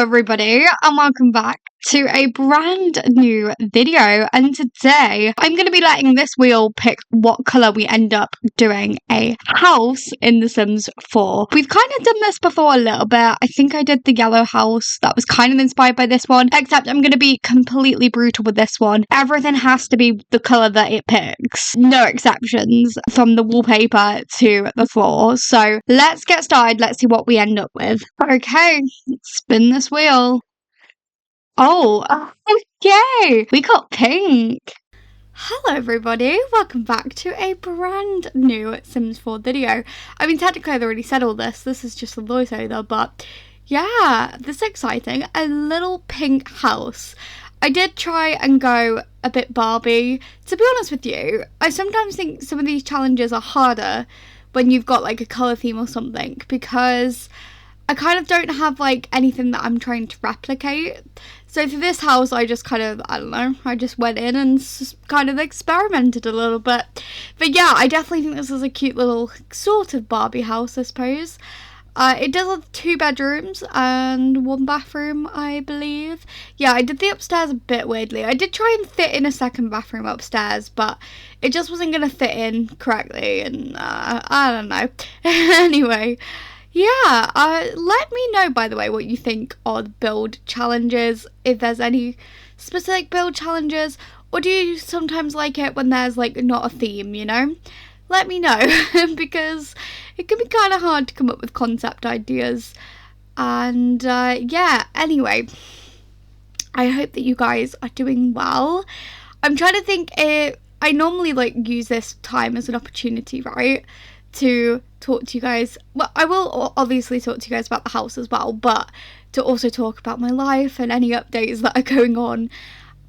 everybody, and welcome back to a brand new video. And today I'm going to be letting this wheel pick what colour we end up doing a house in The Sims 4. We've kind of done this before a little bit. I think I did the yellow house. That was kind of inspired by this one, except I'm going to be completely brutal with this one. Everything has to be the colour that it picks. No exceptions, from the wallpaper to the floor. So let's get started. Let's see what we end up with. Okay, spin this wheel. Oh, okay. We got pink. Hello everybody, welcome back to a brand new Sims 4 video. I mean, technically I've already said all this. This is just a voiceover, but yeah, this is exciting. A little pink house. I did try and go a bit Barbie. To be honest with you, I sometimes think some of these challenges are harder when you've got like a colour theme or something, because I kind of don't have like anything that I'm trying to replicate. So for this house, I just kind of, I don't know, I just went in and kind of experimented a little bit. But yeah, I definitely think this is a cute little sort of Barbie house, I suppose. It does have 2 bedrooms and 1 bathroom, I believe. Yeah, I did the upstairs a bit weirdly. I did try and fit in a second bathroom upstairs, but it just wasn't going to fit in correctly, and I don't know. Anyway, yeah, let me know, by the way, what you think are the build challenges, if there's any specific build challenges, or do you sometimes like it when there's like not a theme, you know? Let me know, because it can be kind of hard to come up with concept ideas. And yeah, anyway, I hope that you guys are doing well. I'm trying to think if I normally like use this time as an opportunity, right, to talk to you guys. Well, I will obviously talk to you guys about the house as well, but to also talk about my life and any updates that are going on.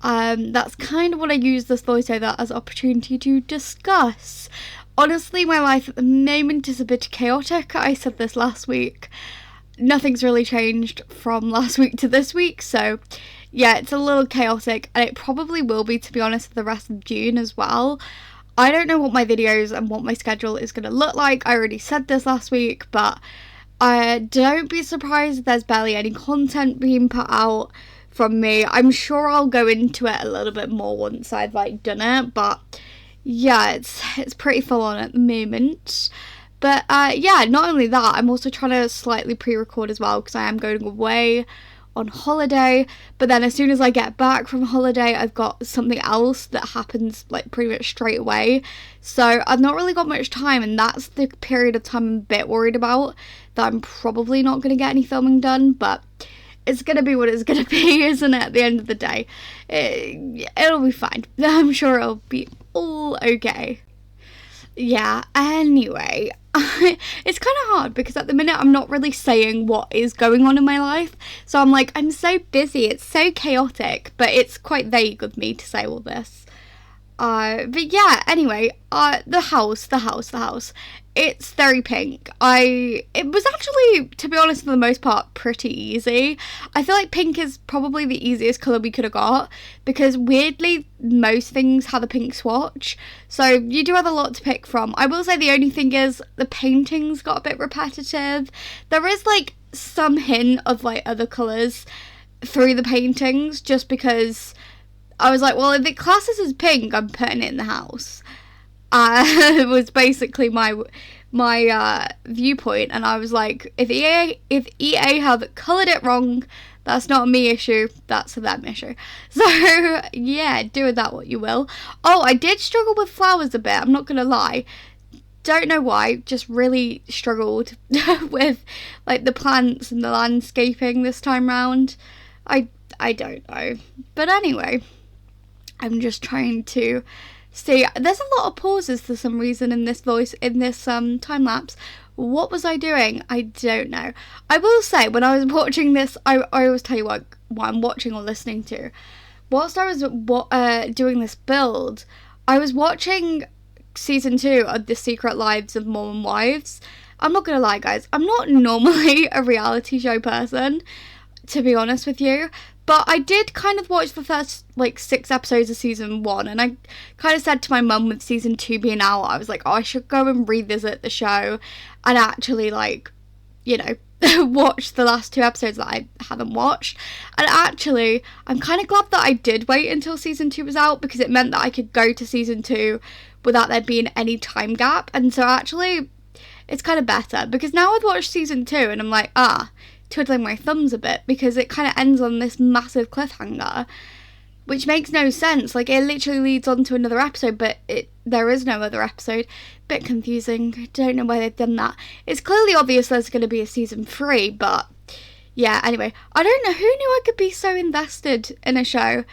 That's kind of what I use this voiceover as an opportunity to discuss. Honestly, my life at the moment is a bit chaotic. I said this last week. Nothing's really changed from last week to this week, so yeah, it's a little chaotic, and it probably will be, to be honest, for the rest of June as well. I don't know what my videos and what my schedule is going to look like. I already said this last week, but don't be surprised if there's barely any content being put out from me. I'm sure I'll go into it a little bit more once I've like done it, but yeah, it's pretty full on at the moment. But yeah, not only that, I'm also trying to slightly pre-record as well, because I am going away on holiday. But then as soon as I get back from holiday, I've got something else that happens like pretty much straight away. So I've not really got much time, and that's the period of time I'm a bit worried about, that I'm probably not going to get any filming done. But it's going to be what it's going to be, isn't it, at the end of the day? It'll be fine. I'm sure it'll be all okay. Yeah, anyway, it's kind of hard because at the minute I'm not really saying what is going on in my life. So I'm like, I'm so busy, it's so chaotic, but it's quite vague of me to say all this. But yeah, anyway, the house. It's very pink. It was actually, to be honest, for the most part, pretty easy. I feel like pink is probably the easiest colour we could have got, because weirdly, most things have a pink swatch. So you do have a lot to pick from. I will say the only thing is the paintings got a bit repetitive. There is like some hint of like other colours through the paintings, just because I was like, well, if it classes as pink, I'm putting it in the house. It was basically my viewpoint, and I was like, if EA have coloured it wrong, that's not a me issue, that's a them issue. So yeah, do with that what you will. Oh, I did struggle with flowers a bit, I'm not gonna lie. Don't know why, just really struggled with like the plants and the landscaping this time round. I don't know, but anyway, I'm just trying to see. There's a lot of pauses for some reason in this time lapse. What was I doing? I don't know. I will say, when I was watching this, I always tell you what I'm watching or listening to. Whilst I was doing this build, I was watching season 2 of The Secret Lives of Mormon Wives. I'm not gonna lie, guys, I'm not normally a reality show person, to be honest with you. But I did kind of watch the first, like, 6 episodes of season 1, and I kind of said to my mum with season 2 being out, I was like, oh, I should go and revisit the show and actually, like, you know, watch the last 2 episodes that I haven't watched. And actually, I'm kind of glad that I did wait until season 2 was out, because it meant that I could go to season 2 without there being any time gap. And so actually, it's kind of better, because now I've watched season 2 and I'm like, twiddling my thumbs a bit, because it kind of ends on this massive cliffhanger, which makes no sense. Like, it literally leads on to another episode, but there is no other episode. Bit confusing. Don't know why they've done that. It's clearly obvious there's going to be a season 3, but yeah, anyway, I don't know, who knew I could be so invested in a show?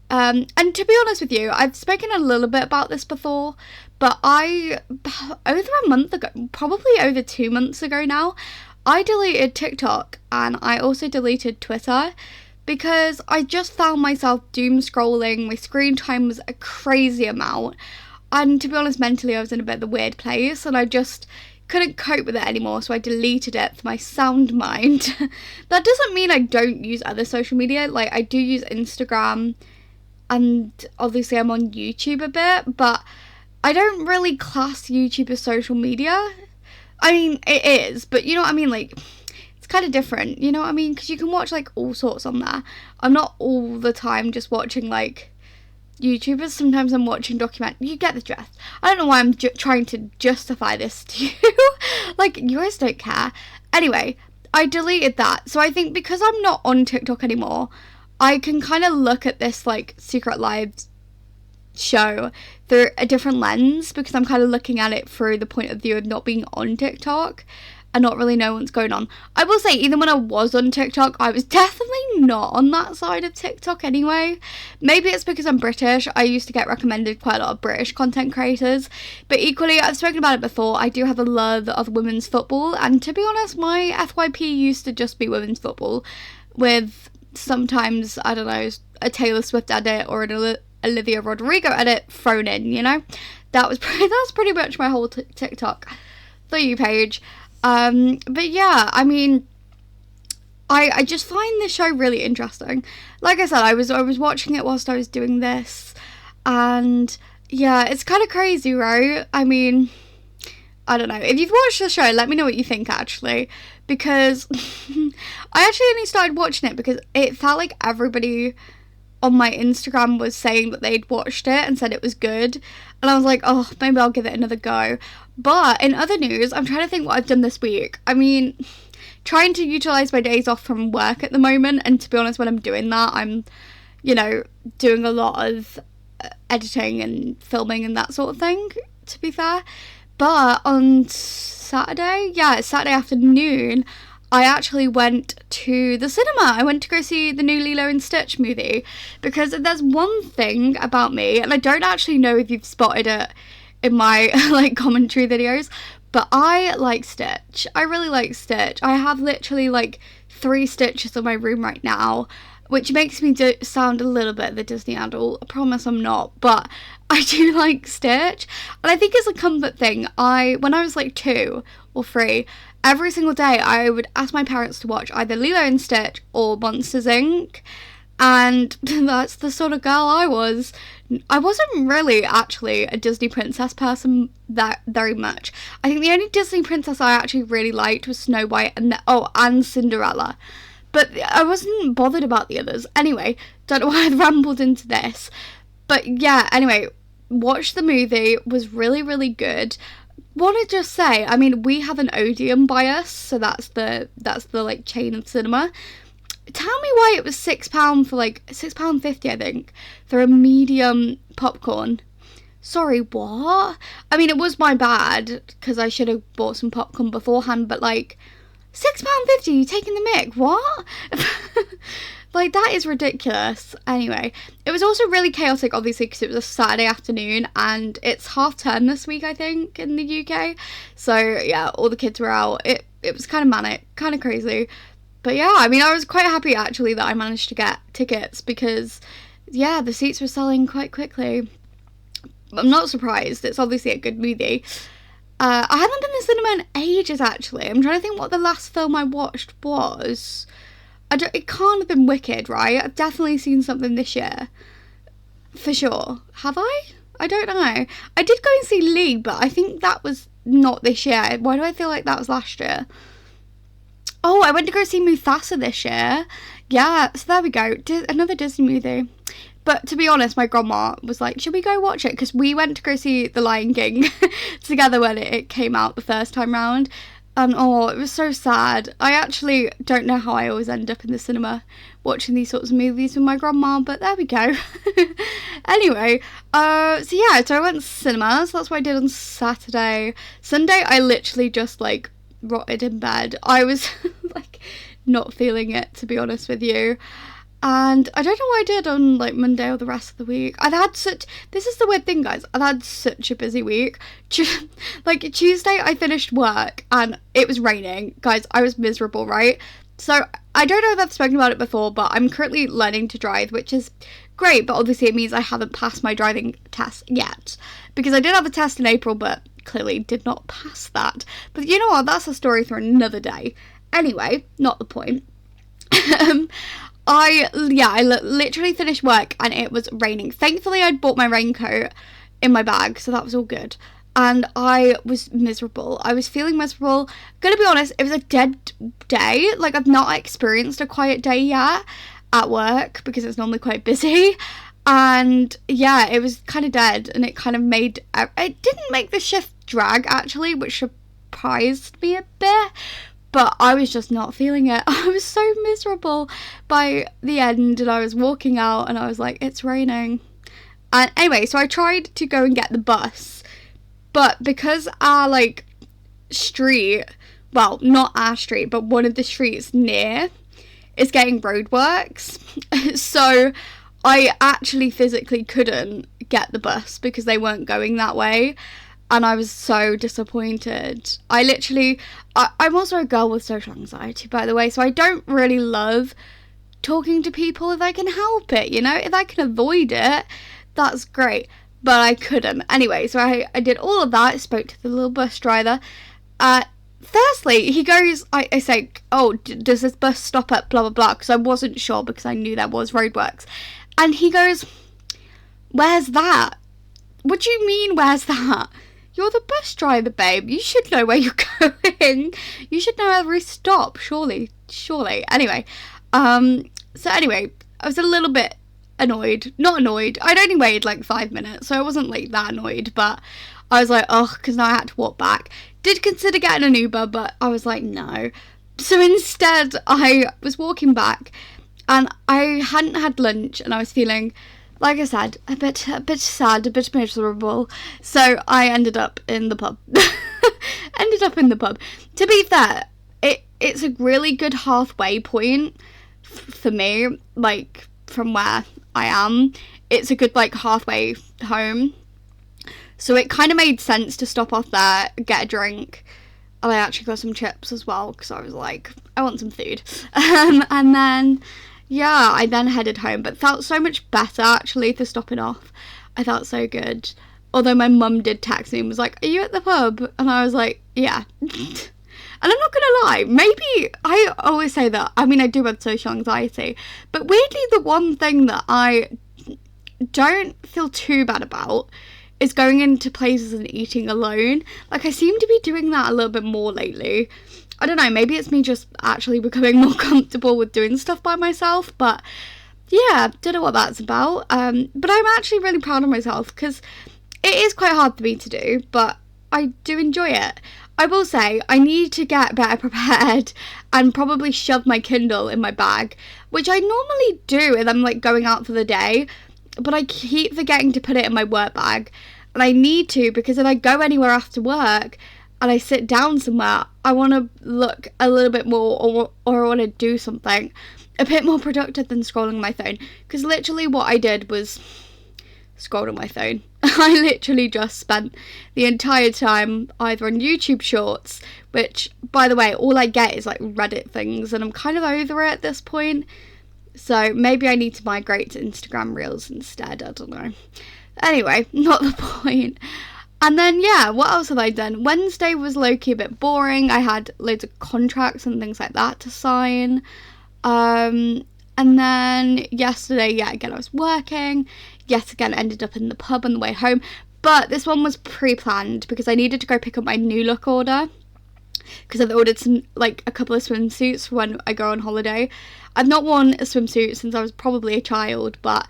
And to be honest with you, I've spoken a little bit about this before, but over a month ago, probably over 2 months ago now, I deleted TikTok and I also deleted Twitter, because I just found myself doom scrolling. My screen time was a crazy amount, and to be honest, mentally I was in a bit of a weird place, and I just couldn't cope with it anymore, so I deleted it for my sound mind. That doesn't mean I don't use other social media. Like, I do use Instagram, and obviously I'm on YouTube a bit, but I don't really class YouTube as social media. I mean, it is, but you know what I mean, like, it's kind of different, you know what I mean, because you can watch, like, all sorts on there. I'm not all the time just watching, like, YouTubers. Sometimes I'm watching you get the drift. I don't know why I'm trying to justify this to you. Like, you guys don't care. Anyway, I deleted that, so I think because I'm not on TikTok anymore, I can kind of look at this, like, Secret Lives show through a different lens, because I'm kind of looking at it through the point of view of not being on TikTok and not really know what's going on. I will say, even when I was on TikTok, I was definitely not on that side of TikTok anyway. Maybe it's because I'm British. I used to get recommended quite a lot of British content creators, but equally, I've spoken about it before, I do have a love of women's football, and to be honest, my FYP used to just be women's football, with sometimes, I don't know, a Taylor Swift edit or an Olivia Rodrigo edit thrown in, you know? That's pretty much my whole TikTok For You page. But yeah, I mean, I just find this show really interesting. Like I said, I was watching it whilst I was doing this, and yeah, it's kind of crazy, right? I mean, I don't know. If you've watched the show, let me know what you think, actually, because I actually only started watching it because it felt like everybody on my Instagram was saying that they'd watched it and said it was good, and I was like, oh, maybe I'll give it another go. But in other news, I'm trying to think what I've done this week. I mean, trying to utilise my days off from work at the moment, and to be honest, when I'm doing that, I'm, you know, doing a lot of editing and filming and that sort of thing, to be fair. But on Saturday afternoon, I actually went to the cinema. I went to go see the new Lilo and Stitch movie, because there's one thing about me, and I don't actually know if you've spotted it in my like commentary videos, but I like Stitch. I really like Stitch. I have literally like 3 Stitches in my room right now, which makes me sound a little bit of a Disney adult. I promise I'm not, but I do like Stitch, and I think it's a comfort thing. When I was like 2 or 3, every single day I would ask my parents to watch either Lilo and Stitch or Monsters Inc. And that's the sort of girl I was. I wasn't really actually a Disney princess person that very much. I think the only Disney princess I actually really liked was Snow White and Cinderella. But I wasn't bothered about the others. Anyway, don't know why I rambled into this. But yeah, anyway, watched the movie, it was really, really good. Want to just say, I mean, we have an Odeon by us, so that's the like chain of cinema. Tell me why it was £6 for like £6.50, I think, for a medium popcorn. Sorry, what? I mean, it was my bad, because I should have bought some popcorn beforehand, but like, £6.50, you taking the mick? What? Like, that is ridiculous. Anyway, it was also really chaotic, obviously, because it was a Saturday afternoon, and it's half term this week, I think, in the UK. So yeah, all the kids were out. It was kind of manic, kind of crazy. But yeah, I mean, I was quite happy actually that I managed to get tickets, because yeah, the seats were selling quite quickly. I'm not surprised. It's obviously a good movie. I haven't been to the cinema in ages, actually. I'm trying to think what the last film I watched was. It can't have been Wicked, right? I've definitely seen something this year. For sure. Have I? I don't know. I did go and see Lee, but I think that was not this year. Why do I feel like that was last year? Oh, I went to go see Mufasa this year. Yeah, so there we go. Another Disney movie. But to be honest, my grandma was like, should we go watch it? Because we went to go see The Lion King together when it came out the first time round. And oh, it was so sad. I actually don't know how I always end up in the cinema watching these sorts of movies with my grandma, but there we go. Anyway, so yeah, so I went to cinema, so that's what I did on Saturday. Sunday, I literally just like rotted in bed. I was like not feeling it, to be honest with you. And I don't know what I did on like Monday or the rest of the week. This is the weird thing, guys. I've had such a busy week. Like Tuesday I finished work and it was raining. Guys, I was miserable, right? So I don't know if I've spoken about it before, but I'm currently learning to drive, which is great. But obviously it means I haven't passed my driving test yet. Because I did have a test in April, but clearly did not pass that. But you know what? That's a story for another day. Anyway, not the point. I literally finished work and it was raining. Thankfully, I'd bought my raincoat in my bag, so that was all good. And I was miserable. I was feeling miserable. Gonna be honest, it was a dead day. Like, I've not experienced a quiet day yet at work because it's normally quite busy. And yeah, it was kind of dead, and it kind of made... It didn't make the shift drag, actually, which surprised me a bit. But I was just not feeling it. I was so miserable by the end, and I was walking out and I was like, it's raining. And anyway, so I tried to go and get the bus, but because our like street, well, not our street, but one of the streets near is getting roadworks, so I actually physically couldn't get the bus because they weren't going that way. And I was so disappointed. I'm also a girl with social anxiety, by the way, so I don't really love talking to people if I can help it, you know? If I can avoid it, that's great. But I couldn't. Anyway, so I did all of that. I spoke to the little bus driver. Firstly, he goes, I say, oh, does this bus stop at blah, blah, blah? Because I wasn't sure because I knew there was roadworks. And he goes, where's that? What do you mean, where's that? You're the bus driver, babe. You should know where you're going. You should know every stop, surely. Anyway, so anyway, I was a little bit annoyed. Not annoyed. I'd only waited like 5 minutes, so I wasn't like that annoyed, but I was like, oh, because now I had to walk back. Did consider getting an Uber, but I was like, no. So instead, I was walking back, and I hadn't had lunch, and I was feeling... like I said, a bit sad, a bit miserable. So I ended up in the pub. To be fair, it's a really good halfway point for me, like from where I am. It's a good like halfway home. So it kind of made sense to stop off there, get a drink. And I actually got some chips as well because I was like, I want some food. And then... yeah, I then headed home, but felt so much better actually for stopping off. I felt so good. Although my mum did text me and was like, are you at the pub? And I was like, yeah. And I'm not gonna lie, maybe, I always say that, I mean I do have social anxiety, but weirdly the one thing that I don't feel too bad about is going into places and eating alone. Like I seem to be doing that a little bit more lately. I don't know, maybe it's me just actually becoming more comfortable with doing stuff by myself, but yeah, don't know what that's about. But I'm actually really proud of myself because it is quite hard for me to do, but I do enjoy it. I will say I need to get better prepared and probably shove my Kindle in my bag, which I normally do if I'm like going out for the day, but I keep forgetting to put it in my work bag, and I need to because if I go anywhere after work and I sit down somewhere, I want to look a little bit more or I want to do something a bit more productive than scrolling my phone. Because literally what I did was scrolled on my phone. I literally just spent the entire time either on YouTube Shorts, which, by the way, all I get is like Reddit things, and I'm kind of over it at this point. So maybe I need to migrate to Instagram Reels instead, I don't know. Anyway, not the point. And then, yeah, what else have I done? Wednesday was low-key a bit boring. I had loads of contracts and things like that to sign. And then yesterday, yeah, again, I was working. Yet again, ended up in the pub on the way home. But this one was pre-planned because I needed to go pick up my new look order. because I've ordered some, like, a couple of swimsuits for when I go on holiday. I've not worn a swimsuit since I was probably a child, but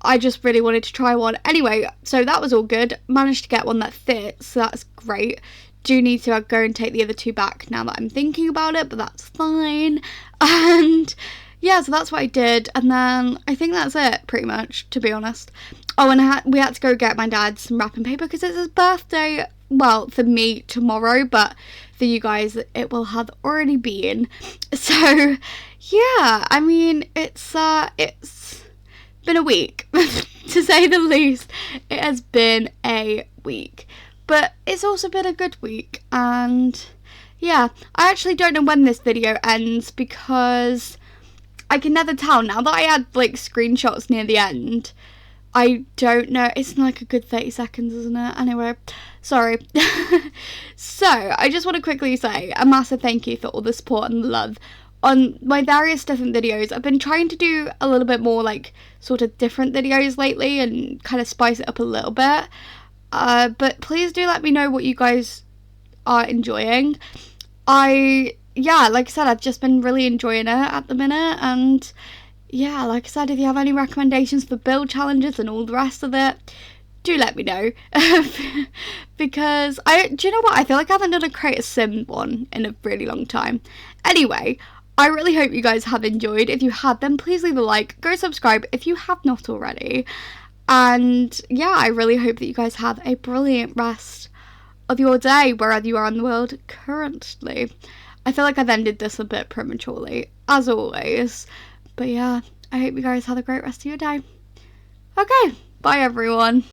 I just really wanted to try one. Anyway, so that was all good. Managed to get one that fits, so that's great. Do need to go and take the other two back now that I'm thinking about it, but that's fine. And yeah, so that's what I did, and then I think that's it, pretty much, to be honest. Oh, and we had to go get my dad some wrapping paper because it's his birthday. Well, for me tomorrow, but for you guys it will have already been. So yeah, I mean, it's been a week to say the least. It has been a week, but it's also been a good week. And yeah, I actually don't know when this video ends because I can never tell. Now that I had like screenshots near the end, I don't know. It's like a good 30 seconds, isn't it? Anyway, sorry. So I just want to quickly say a massive thank you for all the support and love on my various different videos. I've been trying to do a little bit more like sort of different videos lately and kind of spice it up a little bit. But please do let me know what you guys are enjoying. Yeah, like I said, I've just been really enjoying it at the minute. And yeah, like I said, if you have any recommendations for build challenges and all the rest of it, do let me know. Because do you know what? I feel like I haven't done a Create a Sim one in a really long time. Anyway, I really hope you guys have enjoyed. If you have, then please leave a like. Go subscribe if you have not already. And yeah, I really hope that you guys have a brilliant rest of your day, wherever you are in the world currently. I feel like I've ended this a bit prematurely, as always. But yeah, I hope you guys have a great rest of your day. Okay, bye everyone.